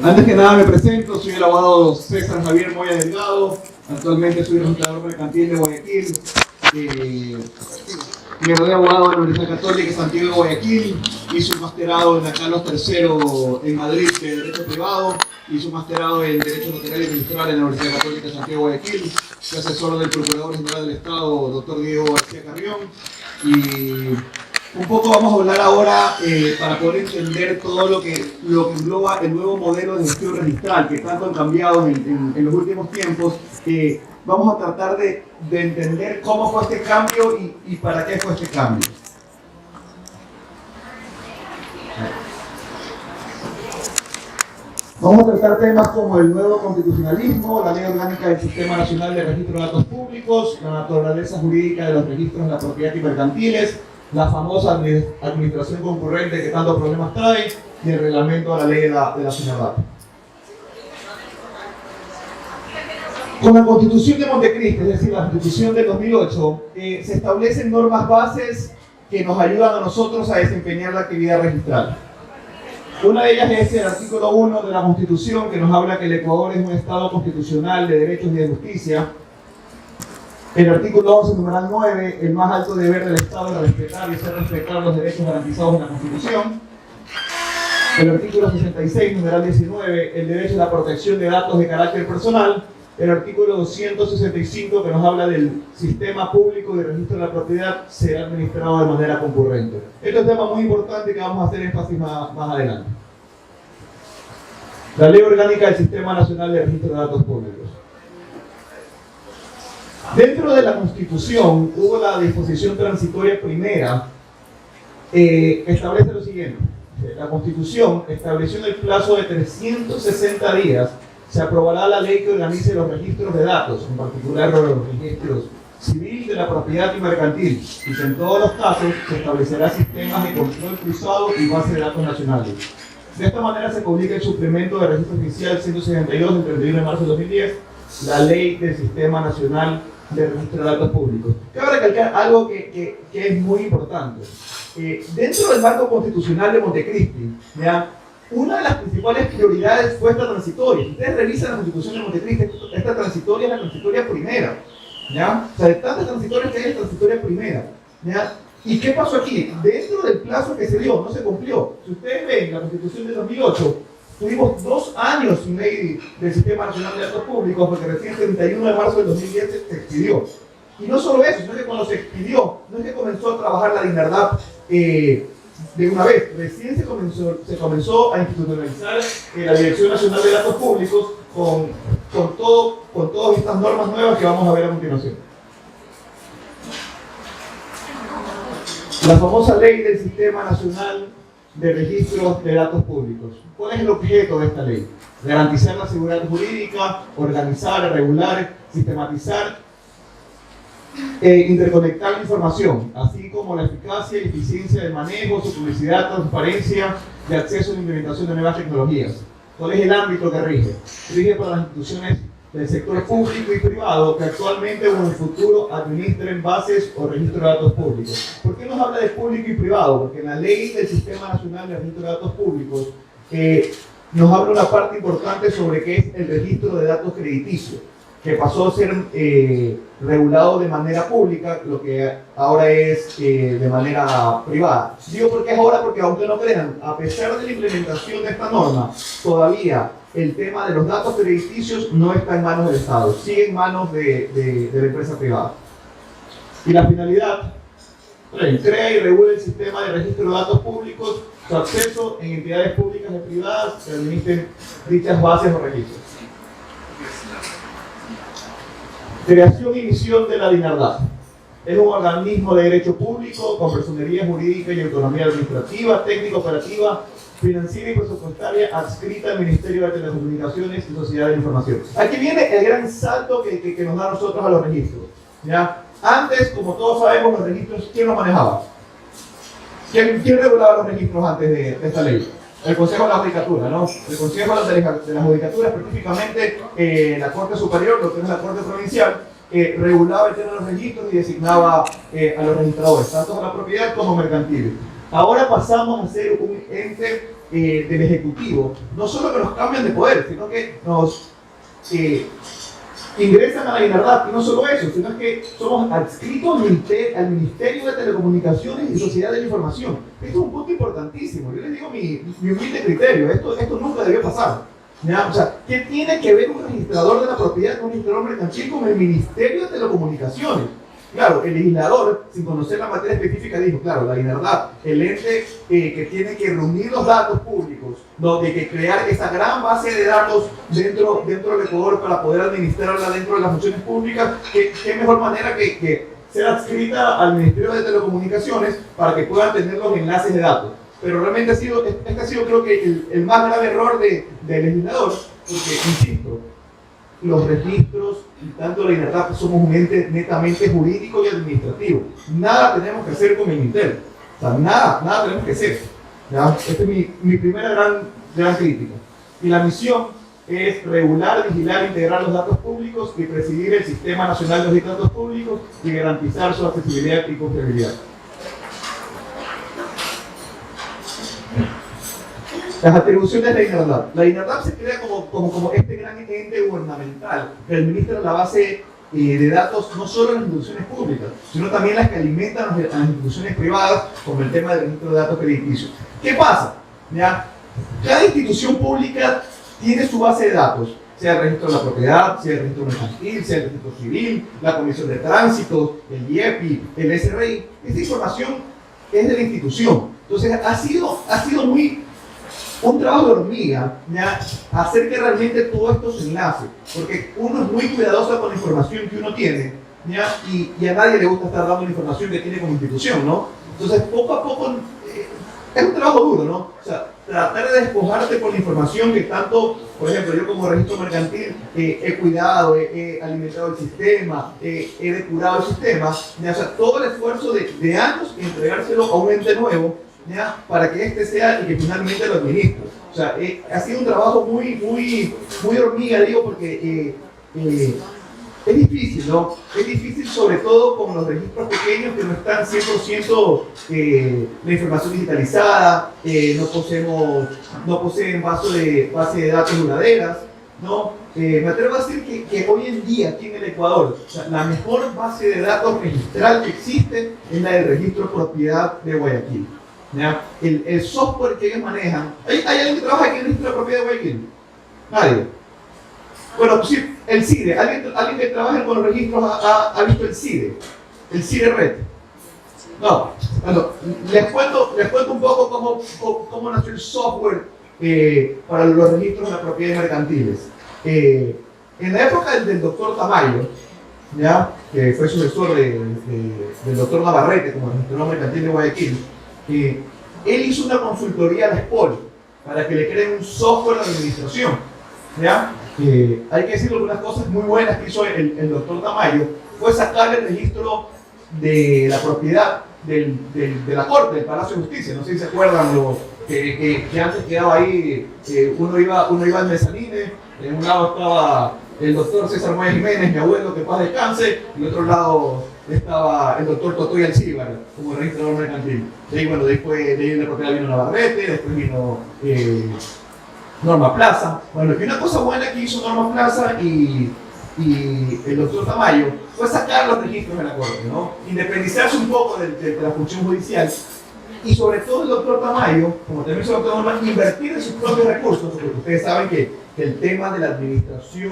Antes que nada me presento, soy el abogado César Javier Moya Delgado, actualmente soy registrador mercantil de Guayaquil. Me gradué de abogado de la Universidad Católica de Santiago de Guayaquil, hice un masterado en la Carlos III en Madrid de Derecho Privado, hice un masterado en Derecho Notarial y Registral en la Universidad Católica de Santiago de Guayaquil, soy asesor del Procurador General del Estado, doctor Diego García Carrión, y un poco vamos a hablar ahora para poder entender todo lo que engloba el nuevo modelo de gestión registral que tanto han cambiado en los últimos tiempos. Vamos a tratar de entender cómo fue este cambio y para qué fue este cambio. Vamos a tratar temas como el nuevo constitucionalismo, la ley orgánica del Sistema Nacional de Registro de Datos Públicos, la naturaleza jurídica de los registros de la propiedad y mercantiles, la famosa administración concurrente que tantos problemas trae y el reglamento a la ley de la SUNAVAP. Con la Constitución de Montecristi, es decir, la Constitución de 2008, se establecen normas bases que nos ayudan a nosotros a desempeñar la actividad registral. Una de ellas es el artículo 1 de la Constitución, que nos habla que el Ecuador es un Estado constitucional de derechos y de justicia. El artículo 11, numeral 9, el más alto deber del Estado es respetar y hacer respetar los derechos garantizados en la Constitución. El artículo 66, numeral 19, el derecho a la protección de datos de carácter personal. El artículo 265, que nos habla del sistema público de registro de la propiedad, será administrado de manera concurrente. Este es un tema muy importante que vamos a hacer énfasis más adelante. La ley orgánica del Sistema Nacional de Registro de Datos Públicos. Dentro de la Constitución hubo la disposición transitoria primera que establece lo siguiente. La Constitución estableció en el plazo de 360 días se aprobará la ley que organice los registros de datos, en particular los registros civil, de la propiedad y mercantil, y que en todos los casos se establecerá sistemas de control cruzado y base de datos nacionales. De esta manera se publica el suplemento de registro oficial 172 del 31 de marzo de 2010, la ley del Sistema Nacional de Registro de Datos Públicos. Cabe recalcar algo que es muy importante. Dentro del marco constitucional de Montecristi, ¿ya? Una de las principales prioridades fue esta transitoria. Si ustedes revisan la Constitución de Montecristi, esta transitoria es la transitoria primera, ¿ya? O sea, de tantas transitorias que hay, es transitoria primera, ¿ya? ¿Y qué pasó aquí? Dentro del plazo que se dio, no se cumplió. Si ustedes ven la Constitución de 2008, tuvimos 2 años y medio del Sistema Nacional de Datos Públicos, porque recién el 31 de marzo del 2010 se expidió. Y no solo eso, sino que cuando se expidió, no es que comenzó a trabajar la DINARDAP de una vez, recién se comenzó a institucionalizar la Dirección Nacional de Datos Públicos con todas estas normas nuevas que vamos a ver a continuación. La famosa ley del Sistema Nacional de Registros de Datos Públicos. ¿Cuál es el objeto de esta ley? Garantizar la seguridad jurídica, organizar, regular, sistematizar interconectar la información, así como la eficacia y eficiencia del manejo, su publicidad, transparencia y acceso a la implementación de nuevas tecnologías. ¿Cuál es el ámbito que rige? Rige para las instituciones del sector público y privado que actualmente o en el futuro administren bases o registros de datos públicos. ¿Por qué nos habla de público y privado? Porque en la ley del Sistema Nacional de Registro de Datos Públicos nos habla una parte importante sobre qué es el registro de datos crediticios, que pasó a ser regulado de manera pública, lo que ahora es de manera privada. Digo por qué es ahora, porque aunque no crean, a pesar de la implementación de esta norma, todavía el tema de los datos crediticios no está en manos del Estado, sigue en manos de la empresa privada. Y la finalidad, crea y regula el sistema de registro de datos públicos, su acceso en entidades públicas y privadas que administren dichas bases o registros. Creación y misión de la DINARDAP. Es un organismo de derecho público con personería jurídica y autonomía administrativa, técnica, operativa, financiera y presupuestaria adscrita al Ministerio de Telecomunicaciones y Sociedad de Información. Aquí viene el gran salto que nos da a nosotros a los registros, ¿ya? Antes, como todos sabemos, los registros, ¿quién los manejaba? ¿Quién regulaba los registros antes de esta ley? El Consejo de la Judicatura, ¿no? El Consejo de la Judicatura, específicamente la Corte Superior, lo que es la Corte Provincial, regulaba el tema de los registros y designaba a los registradores, tanto de la propiedad como mercantil. Ahora pasamos a ser un ente del Ejecutivo, no solo que nos cambian de poder, sino que nos ingresan a la INARDAP, y no solo eso, sino que somos adscritos al Ministerio de Telecomunicaciones y Sociedad de la Información. Esto es un punto importantísimo. Yo les digo mi humilde criterio, esto nunca debió pasar. ¿Ya? O sea, ¿qué tiene que ver un registrador de la propiedad, un registrador mercantil con el Ministerio de Telecomunicaciones? Claro, el legislador, sin conocer la materia específica, dijo, claro, la INARDAP, el ente que tiene que reunir los datos públicos, donde hay que crear esa gran base de datos dentro del Ecuador para poder administrarla dentro de las funciones públicas, ¿qué mejor manera que ser adscrita al Ministerio de Telecomunicaciones para que puedan tener los enlaces de datos? Pero realmente este ha sido creo que el más grave error del legislador, porque, insisto, los registros, y tanto la INARDAP, somos un ente netamente jurídico y administrativo. Nada tenemos que hacer con el Mintel. O sea, nada tenemos que hacer. ¿Ya? Esta es mi primera gran crítica. Y la misión es regular, vigilar e integrar los datos públicos y presidir el Sistema Nacional de Datos Públicos y garantizar su accesibilidad y confiabilidad. Las atribuciones de la INARDAP. La INARDAP se crea como este gran ente gubernamental que administra la base de datos no solo en las instituciones públicas, sino también las que alimentan a las instituciones privadas, como el tema del registro de datos crediticios. ¿Qué pasa? ¿Ya? Cada institución pública tiene su base de datos, sea el registro de la propiedad, sea el registro mercantil, sea el registro civil, la Comisión de Tránsito, el IEPI, el SRI. Esta información es de la institución. Entonces ha sido un trabajo de hormiga, ¿ya? Hacer que realmente todo esto se enlace, porque uno es muy cuidadoso con la información que uno tiene, ¿ya? Y a nadie le gusta estar dando la información que tiene como institución, ¿no? Entonces, poco a poco, es un trabajo duro, ¿no? O sea, tratar de despojarte por la información que tanto, por ejemplo, yo como registro mercantil he cuidado, he alimentado el sistema, he depurado el sistema, ¿ya? O sea, todo el esfuerzo de años y entregárselo a un ente nuevo, ¿ya? Para que este sea el que finalmente lo administre. O sea, ha sido un trabajo muy hormiga, digo, porque es difícil, ¿no? Es difícil sobre todo con los registros pequeños que no están 100% la información digitalizada, no poseen base de datos duraderas, ¿no? Me atrevo a decir que hoy en día aquí en el Ecuador, o sea, la mejor base de datos registral que existe es la del registro de propiedad de Guayaquil. ¿Ya? El software que ellos manejan. ¿Hay alguien que trabaja aquí en el registro de propiedad de Guayaquil? Nadie. Bueno, pues sí, el CIDE. ¿Alguien que trabaja con los registros ha visto el CIDE? El CIDE Red. No. Bueno, les cuento un poco cómo nació el software para los registros de las propiedades mercantiles. En la época del doctor Tamayo, ¿ya? Que fue sucesor del doctor Navarrete como registrador mercantil de Guayaquil, él hizo una consultoría a la SPOL para que le creen un software de administración, ¿ya? Hay que decir algunas cosas muy buenas que hizo el doctor Tamayo, fue sacar el registro de la propiedad de la Corte, del Palacio de Justicia. No sé si se acuerdan que antes quedaba ahí, uno iba al mezanine, en un lado estaba el doctor César Moya Jiménez, mi abuelo, que paz descanse, y en otro lado estaba el doctor Totoy Alcíbar como registrador mercantil. De ahí, bueno, después de ahí la propiedad vino Navarrete, después vino Norma Plaza. Bueno, y una cosa buena que hizo Norma Plaza y el doctor Tamayo fue sacar los registros de la Corte, ¿no? Independizarse un poco de la función judicial. Y sobre todo el doctor Tamayo, como también hizo el doctor Norma, invertir en sus propios recursos, porque ustedes saben que el tema de la administración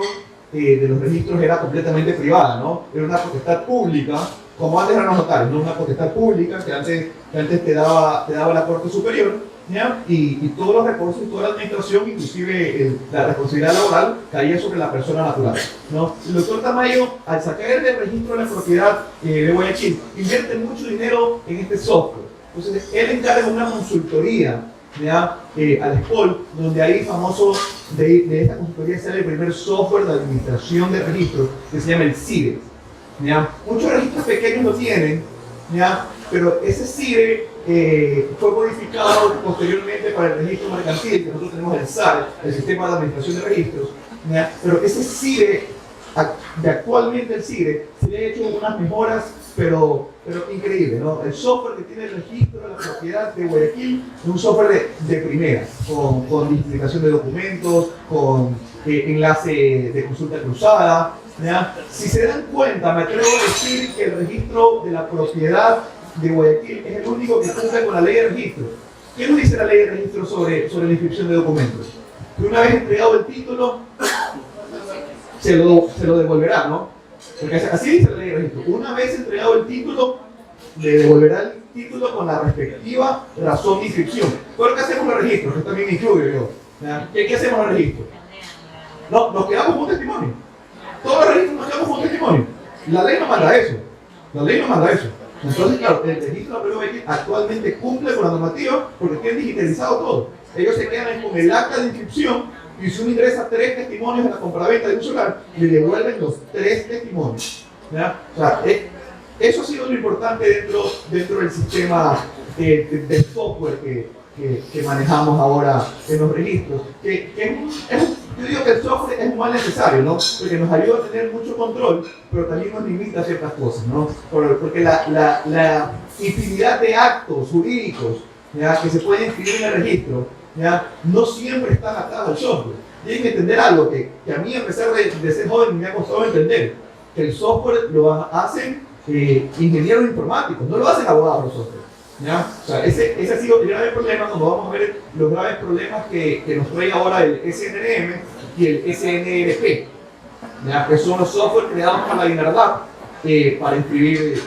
de los registros era completamente privada, ¿no? Era una potestad pública, como antes eran los notarios, ¿no? Una potestad pública que antes te daba la Corte Superior, ¿ya? Y todos los recursos, toda la administración, inclusive la responsabilidad laboral, caía sobre la persona natural, ¿no? El doctor Tamayo, al sacar el registro de la propiedad de Guayaquil, invierte mucho dinero en este software. Entonces, él encarga una consultoría, ¿ya? Al SPOL, donde ahí famoso de esta consultoría sale el primer software de administración de registros que se llama el CIDE, ¿ya? Muchos registros pequeños lo tienen, ¿ya? Pero ese CIDE fue modificado posteriormente para el registro mercantil, que nosotros tenemos el SAR, el Sistema de Administración de Registros, ¿ya? Pero ese CIDE de actualmente el SIGRE, se le ha hecho unas mejoras, pero increíble, ¿no? El software que tiene el registro de la propiedad de Guayaquil es un software de primera, con digitalización de documentos, con enlace de consulta cruzada, ¿ya? Si se dan cuenta, me atrevo a decir que el registro de la propiedad de Guayaquil es el único que cumple con la ley de registro. ¿Qué nos dice la ley de registro sobre la inscripción de documentos? Que una vez entregado el título, se lo devolverá, ¿no? Porque así dice la ley de registro. Una vez entregado el título, le devolverá el título con la respectiva razón de inscripción. ¿Pero qué hacemos los registros? Que también incluye yo. ¿Qué hacemos los registros? No, nos quedamos con un testimonio. Todos los registros nos quedamos con un testimonio. La ley no manda eso. La ley no manda eso. Entonces, claro, el registro de la propiedad actualmente cumple con la normativa porque tienen digitalizado todo. Ellos se quedan con el acta de inscripción y si uno ingresa 3 testimonios en la compraventa de un solar, le devuelven los 3 testimonios. ¿Ya? O sea, eso ha sido lo importante dentro del sistema de software que manejamos ahora en los registros. Yo digo que el software es un mal necesario, ¿no? Porque nos ayuda a tener mucho control, pero también nos limita ciertas cosas, ¿no? Porque la infinidad de actos jurídicos, ¿ya?, que se pueden inscribir en el registro, ¿ya?, no siempre están atados al software. Tienen que entender algo que a mí, a pesar de ser joven, me ha costado entender, que el software lo hacen ingenieros informáticos, no lo hacen abogados los software. ¿Ya? O sea, ese ha sido el grave problema cuando vamos a ver los graves problemas que nos trae ahora el SNRM y el SNRP, ¿ya?, que son los software creados por la INARDAP para inscribir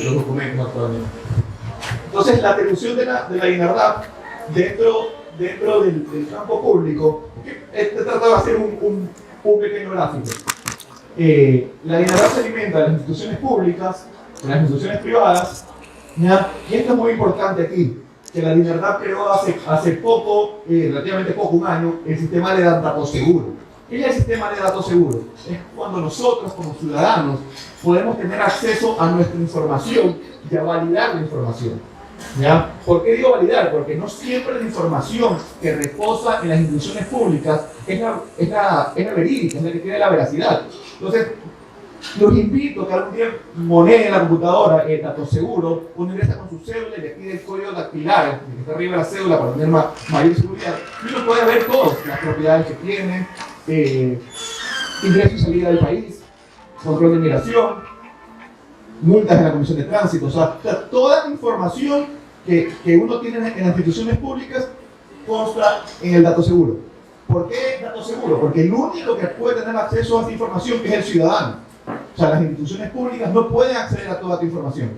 los documentos actualmente. Entonces, la atribución de la INARDAP dentro del campo público, he tratado de hacer un pequeño gráfico. La INARDAP se alimenta de las instituciones públicas, de las instituciones privadas, ¿ya? Y esto es muy importante aquí, que la INARDAP creó hace poco, relativamente poco, un año, el sistema de datos seguros. ¿Qué es el sistema de datos seguros? Es cuando nosotros, como ciudadanos, podemos tener acceso a nuestra información y a validar la información. ¿Ya? ¿Por qué digo validar? Porque no siempre la información que reposa en las instituciones públicas es la verídica, es la que tiene la veracidad. Entonces, los invito a que algún día moneen en la computadora el dato seguro, uno ingresa con su cédula y le pide el código dactilar, que está arriba de la cédula para tener mayor seguridad. Y uno puede ver todo, las propiedades que tiene, ingreso y salida del país, control de migración, multas en la Comisión de Tránsito, o sea toda la información que uno tiene en las instituciones públicas consta en el dato seguro. ¿Por qué dato seguro? Porque el único que puede tener acceso a esta información es el ciudadano. O sea, las instituciones públicas no pueden acceder a toda esta información.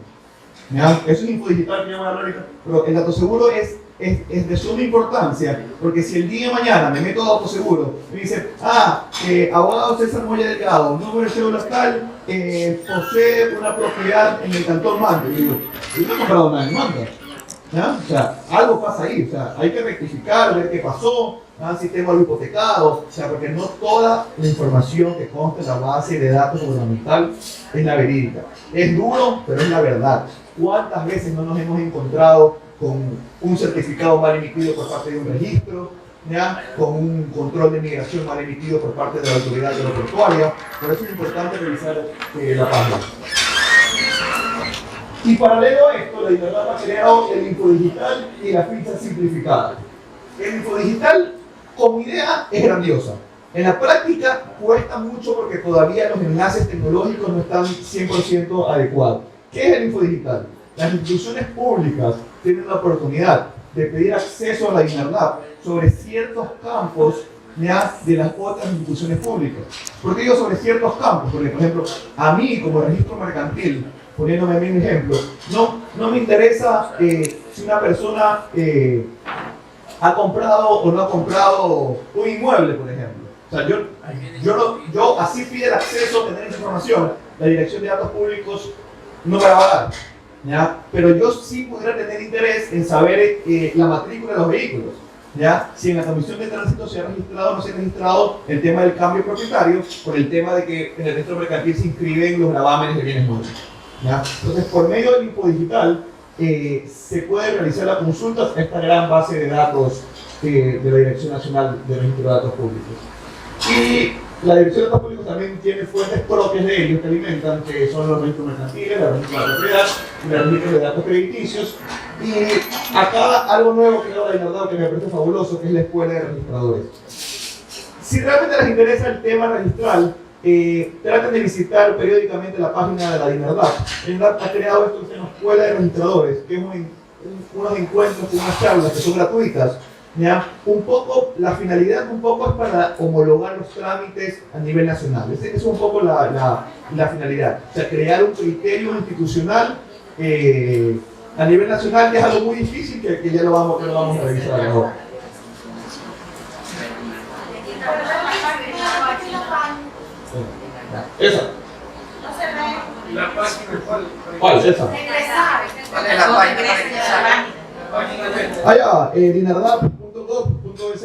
¿Ya? Eso es infodigital que yo voy a hablar ahorita. Pero el dato seguro es de suma importancia, porque si el día de mañana me meto a dato seguro y me dice, abogado César Moya Delgado, número de cédula tal, posee una propiedad en el Cantón Manta. Y digo, yo no he comprado nada en Manta. ¿Ya? O sea, algo pasa ahí, o sea, hay que rectificar, ver qué pasó, si tengo algo hipotecado, o sea, porque no toda la información que consta en la base de datos gubernamental es la verídica. Es duro, pero es la verdad. ¿Cuántas veces no nos hemos encontrado con un certificado mal emitido por parte de un registro, ¿ya?, con un control de migración mal emitido por parte de la autoridad aeroportuaria? Por eso es importante revisar la página. Y paralelo a esto, la INARDAP ha creado el Infodigital y la ficha simplificada. El Infodigital, como idea, es grandiosa. En la práctica cuesta mucho porque todavía los enlaces tecnológicos no están 100% adecuados. ¿Qué es el Infodigital? Las instituciones públicas tienen la oportunidad de pedir acceso a la INARDAP sobre ciertos campos, ¿ya?, de las otras instituciones públicas. ¿Por qué digo sobre ciertos campos? Porque, por ejemplo, a mí como registro mercantil, poniéndome a mí un ejemplo, no me interesa si una persona ha comprado o no ha comprado un inmueble, por ejemplo. O sea, yo así pide el acceso a tener esa información, la Dirección de Datos Públicos no me la va a dar, ¿ya? Pero yo sí pudiera tener interés en saber la matrícula de los vehículos, ¿ya? Si en la Comisión de Tránsito se ha registrado o no se ha registrado el tema del cambio propietario, por el tema de que en el registro mercantil se inscriben los gravámenes de bienes muebles, ¿ya? Entonces, por medio del Infodigital se puede realizar la consulta a esta gran base de datos de la Dirección Nacional de Registro de Datos Públicos. Y La Dirección de Datos Públicos también tiene fuentes propias de ellos que alimentan, que son los registros mercantiles, los registros de la propiedad, los registros de datos crediticios. Y acá algo nuevo que acaba de INARDAP que me parece fabuloso, que es la escuela de registradores. Si realmente les interesa el tema registral, traten de visitar periódicamente la página de la INARDAP. INARDAP ha creado esto que se llama Escuela de Registradores, que es unos encuentros, unas charlas que son gratuitas. ¿Ya? Un poco, la finalidad un poco es para homologar los trámites a nivel nacional. Esa es un poco la finalidad. O sea, crear un criterio institucional a nivel nacional, que es algo muy difícil, que ya lo vamos a revisar ahora. Esa. La página, ¿Cuál? Esa. ¿Cuál es la página? Allá, dinardap.gov.es.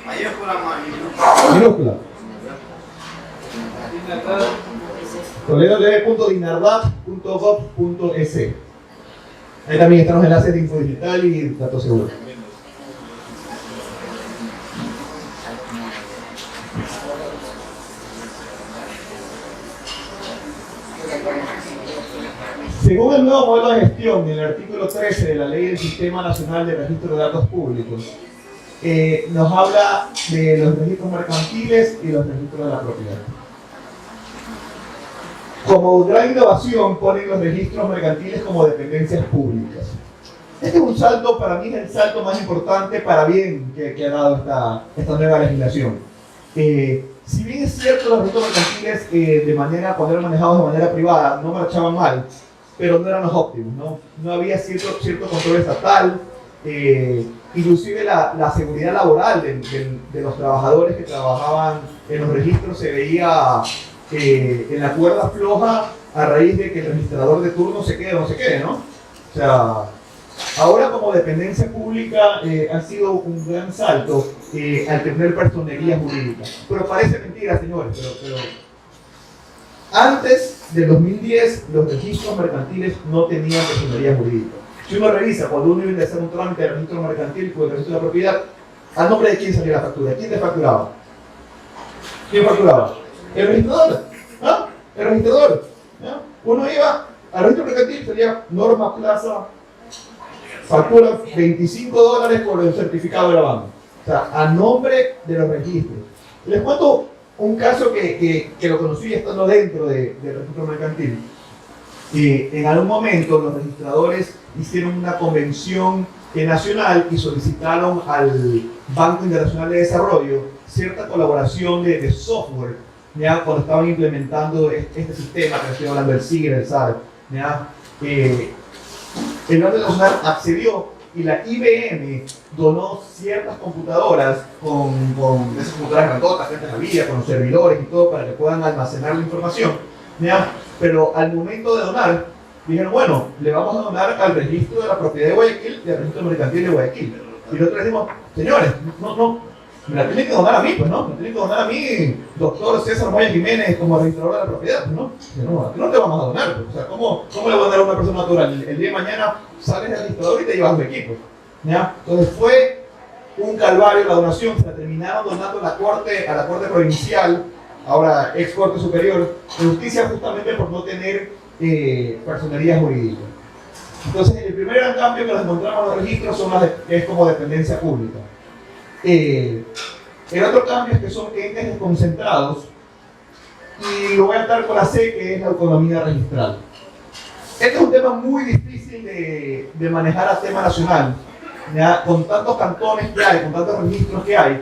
Mayúscula, Minúscula. www.dinardap.gov.es. Ahí también están los enlaces de info digital y datos seguros. Según el nuevo modelo de gestión, en el artículo 13 de la Ley del Sistema Nacional de Registro de Datos Públicos, nos habla de los registros mercantiles y los registros de la propiedad. Como gran innovación, ponen los registros mercantiles como dependencias públicas. Este es un salto, para mí es el salto más importante para bien que ha dado esta nueva legislación. Si bien es cierto, los registros mercantiles cuando eran manejados de manera privada no marchaban mal, pero no eran los óptimos, no había cierto control estatal, inclusive la seguridad laboral de los trabajadores que trabajaban en los registros se veía en la cuerda floja a raíz de que el registrador de turno se quede o no se quede, ¿no? O sea, ahora como dependencia pública ha sido un gran salto al tener personería jurídica. Pero parece mentira, señores, pero antes del 2010 los registros mercantiles no tenían personería jurídica. Si uno revisa, cuando uno iba a hacer un trámite de registro mercantil o de registro de la propiedad, ¿a nombre de quién salía la factura? ¿Quién te facturaba? ¿Quién facturaba? El registrador. ¿Ah? El registrador. ¿Ah? Uno iba al registro mercantil, salía Norma Plaza, factura $25 por el certificado de la banca. O sea, a nombre de los registros. Les cuento un caso que lo conocí estando dentro del registro mercantil. Y en algún momento los registradores hicieron una convención nacional y solicitaron al Banco Internacional de Desarrollo cierta colaboración de software, ¿ya? Cuando estaban implementando este sistema, que estoy hablando del SIGR, el SAR, ¿ya? El Banco Internacional accedió y la IBM donó ciertas computadoras con esas computadoras grandotas que antes había, con los servidores y todo, para que puedan almacenar la información, ¿ya? Pero al momento de donar, dijeron, bueno, le vamos a donar al registro de la propiedad de Guayaquil y al registro mercantil de Guayaquil. Y nosotros decimos, señores, no, me la tienen que donar a mí, pues, ¿no? Me tienen que donar a mí, doctor César Moya Jiménez, como registrador de la propiedad, pues, ¿no? No te vamos a donar, pues. O sea, ¿cómo le voy a dar a una persona natural? El día de mañana sales del registrador y te llevas un equipo, ¿ya? Entonces fue un calvario la donación, se la terminaron donando a la corte provincial, ahora ex Corte Superior de Justicia, justamente por no tener personería jurídica. Entonces, el primer gran cambio que nos encontramos en los registros es como dependencia pública. El otro cambio es que son entes desconcentrados, y lo voy a estar con la C, que es la autonomía registral. Este es un tema muy difícil de manejar a tema nacional, ¿ya? Con tantos cantones que hay, con tantos registros que hay.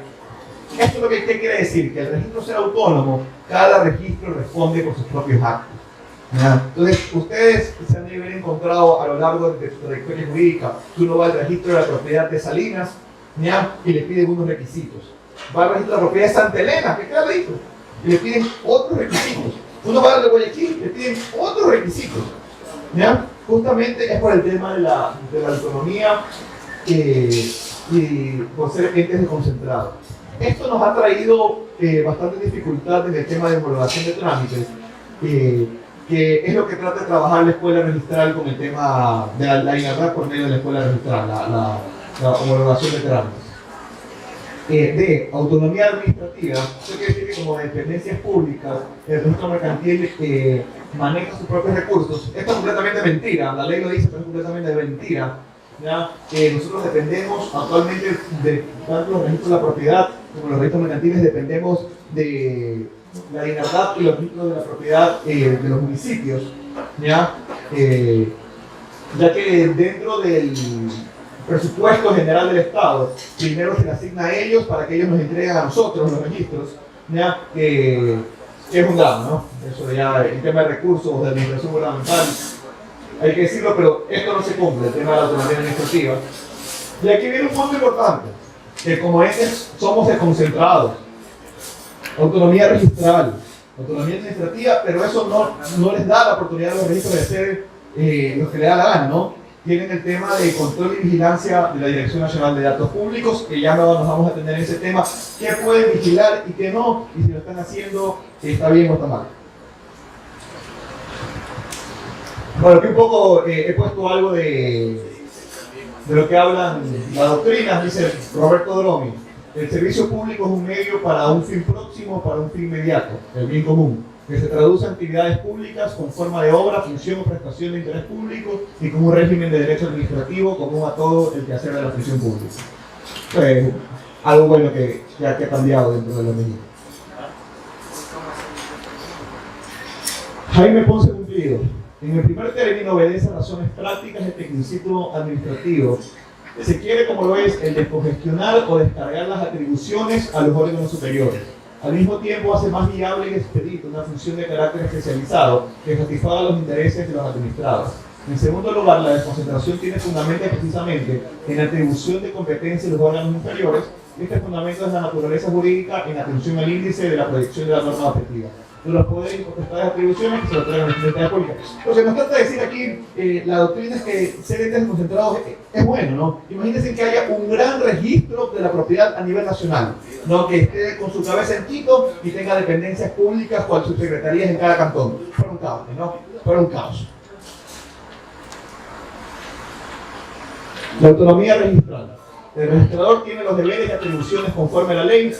Esto es lo que quiere decir, que el registro sea autónomo, cada registro responde por sus propios actos, ¿ya? Entonces, ustedes se han de haber encontrado a lo largo de su trayectoria jurídica, que uno va al registro de la propiedad de Salinas, ¿ya? Y le piden unos requisitos. Va al registro de la propiedad de Santa Elena, que queda lejos, y le piden otros requisitos. Uno va al de Guayaquil, le piden otros requisitos, ¿ya? Justamente es por el tema de la autonomía y por ser entes desconcentrados. Esto nos ha traído bastantes dificultades en el tema de homologación de trámites, que es lo que trata de trabajar la escuela registral con el tema de la INARDAP por medio de la escuela registral, la homologación de trámites. de autonomía administrativa, eso quiere decir que como dependencias públicas, el registro mercantil maneja sus propios recursos. Esto es completamente mentira, la ley lo dice, pero es completamente mentira. ¿Ya? Nosotros dependemos actualmente de tanto los registros de la propiedad como los registros mercantiles, dependemos de la INARDAP y los registros de la propiedad de los municipios, ya que dentro del presupuesto general del Estado, primero se le asigna a ellos para que ellos nos entreguen a nosotros los registros, ya que es un drama, ¿no? Eso ya, el tema de recursos, de administración gubernamental, hay que decirlo, pero esto no se cumple, el tema de la autonomía administrativa. Y aquí viene un punto importante, que como entes somos desconcentrados, autonomía registral, autonomía administrativa, pero eso no les da la oportunidad a los registros de hacer lo que les da la gana, ¿no? Tienen el tema de control y vigilancia de la Dirección Nacional de Datos Públicos, que ya no nos vamos a atender en ese tema, qué pueden vigilar y qué no, y si lo están haciendo, está bien o está mal. Bueno, aquí un poco he puesto algo de lo que hablan las doctrinas, dice Roberto Dromi. El servicio público es un medio para un fin próximo, para un fin inmediato, el bien común, que se traduce en actividades públicas con forma de obra, función o prestación de interés público y con un régimen de derecho administrativo común a todo el quehacer de la función pública. Algo bueno que ha cambiado dentro de los medios. Jaime Ponce Cumplido. En el primer término obedece a razones prácticas del tecnicismo administrativo. Se quiere, como lo es, el descongestionar o descargar las atribuciones a los órganos superiores. Al mismo tiempo hace más viable y expedito una función de carácter especializado que satisfaga los intereses de los administrados. En segundo lugar, la desconcentración tiene fundamento precisamente en la atribución de competencia de los órganos inferiores, y este fundamento es la naturaleza jurídica en atención al índice de la proyección de la norma objetiva. De los poderes y potestades de atribuciones que se lo traen a la entidad pública. Lo que nos trata de decir aquí, la doctrina es que ser entes desconcentrados es bueno, ¿no? Imagínense que haya un gran registro de la propiedad a nivel nacional, ¿no? Que esté con su cabeza en Quito y tenga dependencias públicas cual subsecretarías en cada cantón. Fuera un caos, ¿no? Fuera un caos. La autonomía registral. El registrador tiene los deberes y atribuciones conforme a la ley.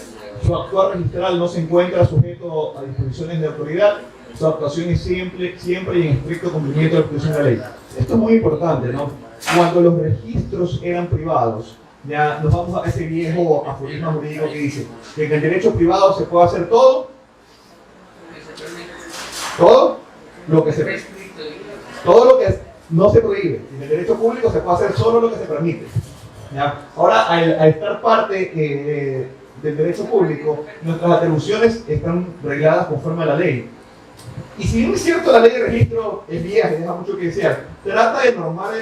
Su actuar registral no se encuentra sujeto a disposiciones de autoridad. Su actuación es siempre y en estricto cumplimiento de la disposición de la ley. Esto es muy importante, ¿no? Cuando los registros eran privados, ya nos vamos a ese viejo aforismo jurídico que dice que en el derecho privado se puede hacer todo lo que no se prohíbe. En el derecho público se puede hacer solo lo que se permite. ¿Ya? Ahora, al estar parte del derecho público, nuestras atribuciones están regladas conforme a la ley. Y si bien es cierto, la ley de registro es vieja y deja mucho que desear, trata de normar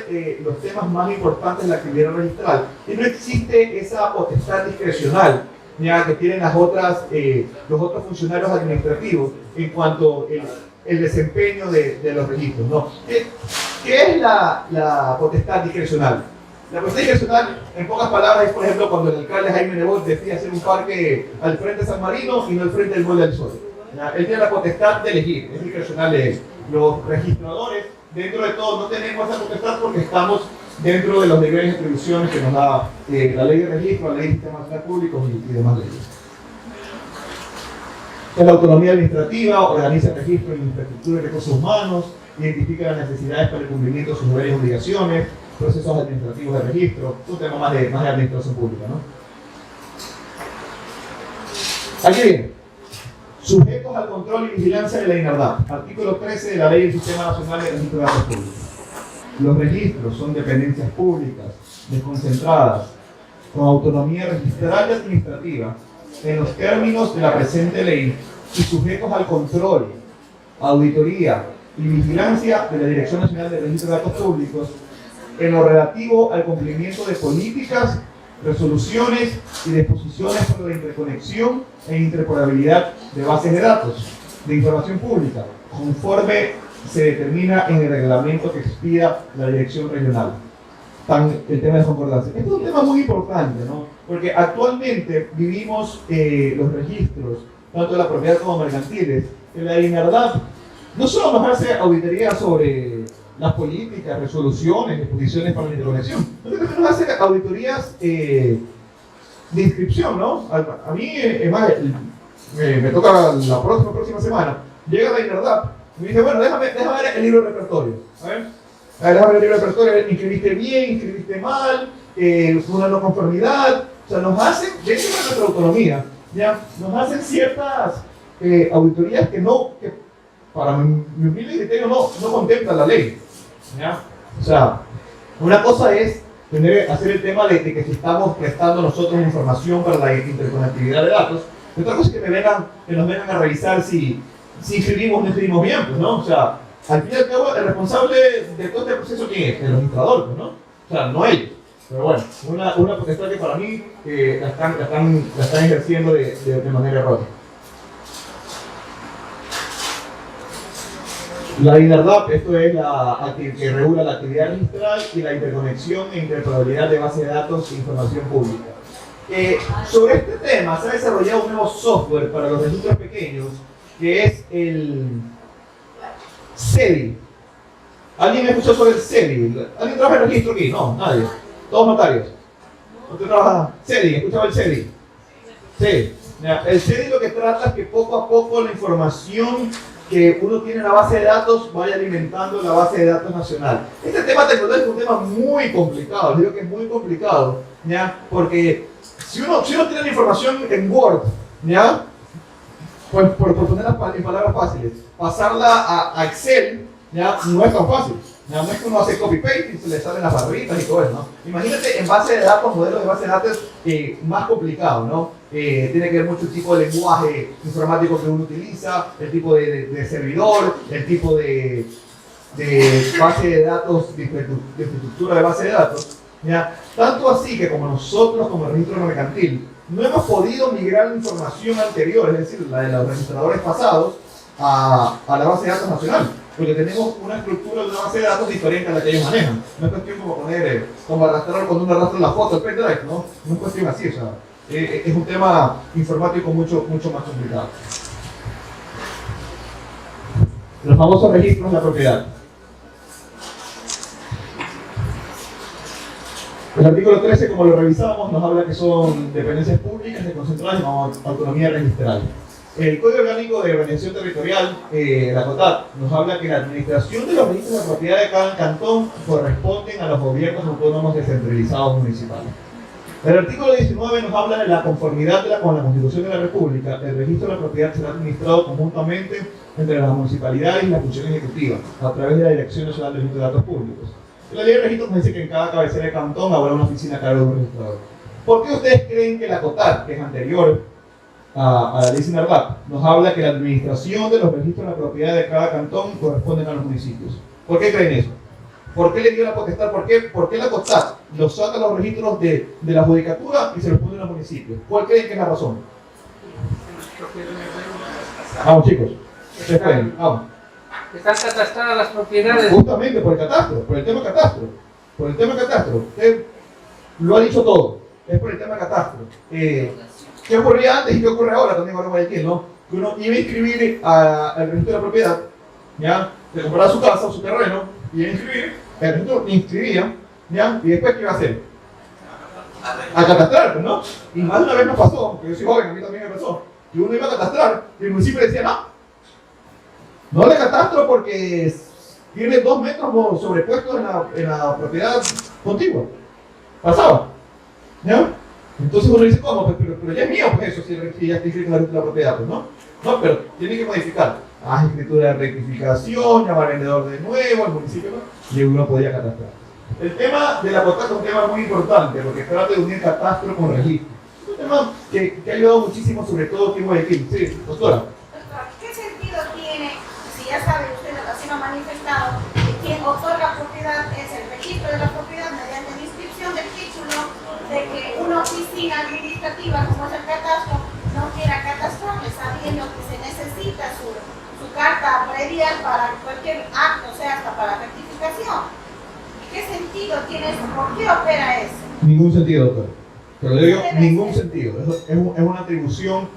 los temas más importantes de la actividad registral. Y no existe esa potestad discrecional, ya que tienen los otros funcionarios administrativos en cuanto el desempeño de los registros, ¿no? ¿Qué es la potestad discrecional? La potestad discrecional, en pocas palabras, es por ejemplo cuando el alcalde Jaime Nebot decide hacer un parque al frente de San Marino y no al frente del Molde del Sol. Él tiene la potestad de elegir, es discrecional de él. Los registradores, dentro de todo, no tenemos esa potestad porque estamos dentro de los deberes y atribuciones que nos da la ley de registro, la ley de sistemas nacionales públicos y demás leyes. En la autonomía administrativa, organiza el registro en infraestructura y recursos humanos, identifica las necesidades para el cumplimiento de sus deberes y obligaciones, procesos administrativos de registro, un tema más de administración pública, ¿no? Aquí viene. Sujetos al control y vigilancia de la INARDAP. Artículo 13 de la Ley del Sistema Nacional de Registro de Datos Públicos. Los registros son dependencias públicas, desconcentradas, con autonomía registral y administrativa, en los términos de la presente ley, y sujetos al control, auditoría y vigilancia de la Dirección Nacional de Registro de Datos Públicos, en lo relativo al cumplimiento de políticas, resoluciones y disposiciones para la interconexión e interoperabilidad de bases de datos de información pública, conforme se determina en el reglamento que expida la Dirección Regional. El tema de concordancia. Este es un tema muy importante, ¿no? Porque actualmente vivimos los registros, tanto de la propiedad como mercantiles, en la INARDAP no solo nos hace auditoría sobre las políticas, resoluciones, disposiciones para la interconexión, sino que nos hace auditorías de inscripción, ¿no? A mí, es más, me toca la próxima semana, llega la INERDAP y me dice, bueno, déjame ver el libro de repertorio. A ver, déjame ver el libro de repertorio, inscribiste bien, inscribiste mal, una no conformidad. O sea, nos hacen, dentro de nuestra autonomía, ¿ya? Nos hacen ciertas auditorías que para mi humilde criterio, no contemplan la ley, ¿ya? O sea, una cosa es hacer el tema de que si estamos prestando nosotros información para la interconectividad de datos, y otra cosa es que nos vengan a revisar si inscribimos o no inscribimos bien, pues, ¿no? O sea, al fin y al cabo, el responsable de todo este proceso, ¿quién es? El administrador, pues, ¿no? O sea, no ellos. Pero bueno, una potestad que para mí la están ejerciendo de manera errónea. La INERDAP, esto es la que regula la actividad registral y la interconexión e interoperabilidad de bases de datos e información pública. Sobre este tema se ha desarrollado un nuevo software para los registros pequeños, que es el CEDI. ¿Alguien me escuchó sobre el CEDI? ¿Alguien trabaja en registro aquí? No, nadie. Todos notarios. ¿Usted trabaja? CEDI, ¿escuchaba el CEDI? Sí. El CEDI lo que trata es que poco a poco la información que uno tiene en la base de datos vaya alimentando la base de datos nacional. Este tema tecnológico es un tema muy complicado, les digo que es muy complicado, ¿ya? Porque si uno tiene la información en Word, ¿ya? Pues por ponerla en palabras fáciles, pasarla a Excel, ¿ya? No es tan fácil. No es que uno hace copy-paste y se le salen las barritas y todo eso, ¿no? Imagínate en base de datos, modelos de base de datos más complicados, ¿no? Tiene que ver mucho el tipo de lenguaje informático que uno utiliza, el tipo de servidor, el tipo de base de datos, de infraestructura de base de datos, ¿ya? Tanto así que como nosotros, como el registro mercantil, no hemos podido migrar la información anterior, es decir, la de los registradores pasados, a la base de datos nacional. Porque tenemos una estructura de una base de datos diferente a la que ellos manejan. No es cuestión como arrastrar cuando uno arrastra la foto al pendrive, ¿no? No es cuestión así, o sea, es un tema informático mucho más complicado. Los famosos registros de la propiedad. El artículo 13, como lo revisamos, nos habla que son dependencias públicas desconcentradas y llamamos autonomía registral. El Código Orgánico de Organización Territorial, la COTAD, nos habla que la administración de los registros de propiedad de cada cantón corresponden a los gobiernos autónomos descentralizados municipales. El artículo 19 nos habla de la conformidad con la Constitución de la República. El registro de la propiedad será administrado conjuntamente entre las municipalidades y la función ejecutiva, a través de la Dirección Nacional del Registro de Datos Públicos. En la ley de registros nos dice que en cada cabecera de cantón habrá una oficina a cargo de un registrador. ¿Por qué ustedes creen que la COTAD, que es anterior a la ley SINARDAP, nos habla que la administración de los registros de la propiedad de cada cantón corresponden a los municipios? ¿Por qué creen eso? ¿Por qué le dio la potestad? ¿Por qué la COTAD los saca los registros de la judicatura y se los pone a los municipios? ¿Cuál creen que es la razón? Vamos, chicos. Esperen, vamos. Están catastradas las propiedades. Justamente por el catastro, por el tema catastro. Por el tema catastro. Usted lo ha dicho todo. Es por el tema catastro. ¿Qué ocurría antes y qué ocurre ahora? También ahora voy a decir, ¿no? Que uno iba a inscribir al registro de la propiedad, ¿ya? Se compraba su casa o su terreno, iba a inscribir, el registro inscribía, ¿ya? Y después, ¿qué iba a hacer? A catastrar, ¿no? Y más de una vez nos pasó, porque yo soy joven, a mí también me pasó, que uno iba a catastrar y el municipio decía, no le catastro porque tiene 2 metros sobrepuestos en la propiedad contigua. Pasaba, ¿ya? Entonces uno dice, ¿cómo? Pero ya es mío, pues eso, si ya está inscrito en la propiedad, pues, ¿no? No, pero tiene que modificar. Escritura de rectificación, llamar al vendedor de nuevo, al municipio, ¿no? Y uno podía catastrar. El tema de la COTAD es un tema muy importante, porque trata de unir catastro con registro. Es un tema que ha ayudado muchísimo, sobre todo aquí en Guayaquil. Sí, doctora. Doctor, ¿qué sentido tiene, si ya sabe usted, así lo ha manifestado, que quien otorga propiedad es el registro de la propiedad mediante la inscripción del título, de que una oficina administrativa como es el catastro no quiera catastrar, sabiendo que se necesita su carta previa para cualquier acto, o sea, hasta para rectificación? ¿Qué sentido tiene eso? ¿Por qué opera eso? Ningún sentido, doctor. Pero le digo, ningún sentido. Es una atribución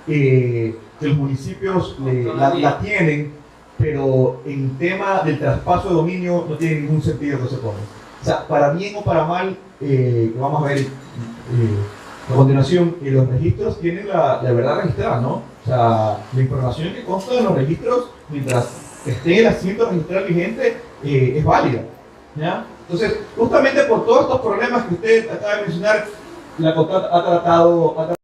que los municipios la tienen, pero en tema del traspaso de dominio no tiene ningún sentido que se ponga. O sea, para bien o para mal, vamos a ver, A continuación, y los registros tienen la verdad registrada, ¿no? O sea, la información que consta de los registros, mientras esté el asiento registral vigente, es válida, ¿ya? Entonces, justamente por todos estos problemas que usted acaba de mencionar, la CONTAT ha tratado